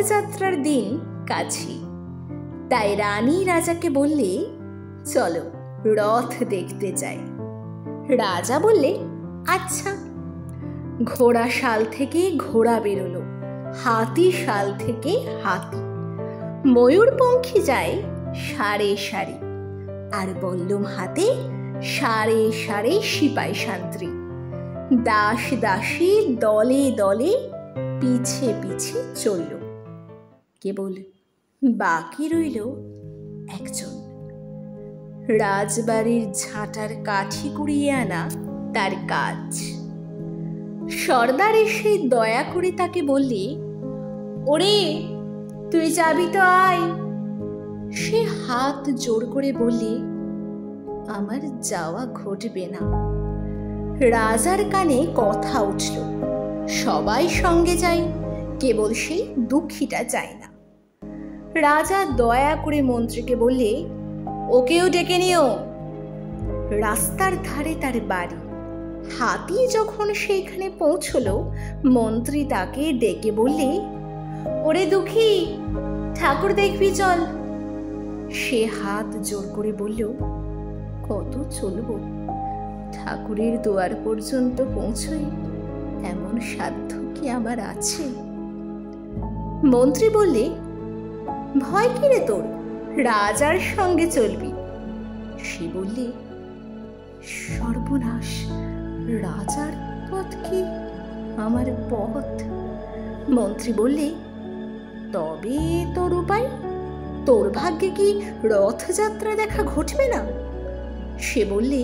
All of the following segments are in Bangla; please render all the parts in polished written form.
রথযাত্রার দিন কাছে, তাই রানী রাজাকে বললে, চলো রথ দেখতে যাই। রাজা বললে, আচ্ছা। ঘোড়া শাল থেকে ঘোড়া বেরোলো, হাতি শাল থেকে হাতি, ময়ূরপঙ্খী যায় সারে সারি, আর বল্লম হাতে সারে সারে সিপাই সান্ত্রী, দাস দাসী দলে দলে পিছে পিছে চলল। কেবল বাকি রইল একজন, রাজবাড়ির ঝাঁটার কাঠি কুড়িয়ে আনা তার কাজ। সর্দার এসে দয়া করে তাকে বললে, ওরে তুই যাবি তো আয়। সে হাত জোর করে বললে, আমার যাওয়া ঘটবে না। রাজার কানে কথা উঠল, সবাই সঙ্গে যায়, কেবল সেই দুঃখীটা যায় না। রাজা দয়া করে মন্ত্রীকে বললে, ওকেও ডেকে নিও। রাস্তার ধারে তার বাড়ি। হাতি যখন সেইখানে পৌঁছলো, মন্ত্রী তাকে ডেকে বললে, ওরে দুঃখী, ঠাকুর দেখবি চল। সে হাত জোর করে বলল, কত চলব, ঠাকুরের দুয়ার পর্যন্ত পৌঁছই এমন সাধ্য কি আমার আছে? মন্ত্রী বললে, ভয় কি রে তোর, রাজার সঙ্গে চলবি। সে বললে, সর্বনাশ, রাজার পথ কি আমার পথ? মন্ত্রী বললে, তবে তোর উপায়? তোর ভাগ্যে কি রথযাত্রা দেখা ঘটবে না? সে বললে,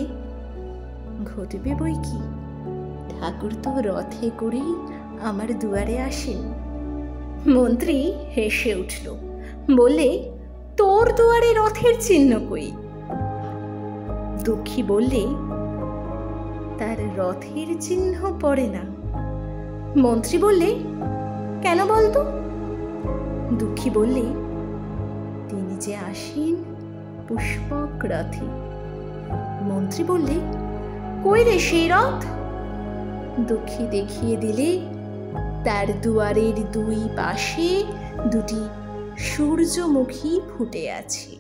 ঘটবে বই কি, ঠাকুর তো রথে করেই আমার দুয়ারে আসেন। মন্ত্রী হেসে উঠল, বললে, তোর দুয়ারে রথের চিহ্ন কই? দুঃখী বললে, তার রথের চিহ্ন পড়ে না। মন্ত্রী বললে, কেন বলতো? দুঃখী বললে, তিনি যে আসেন পুষ্পক রথে। মন্ত্রী বললে, কই রে সেই রথ? দুঃখী দেখিয়ে দিলে, তার দুয়ারের দুই পাশে দুটি সূর্যমুখী ফুটে আছে।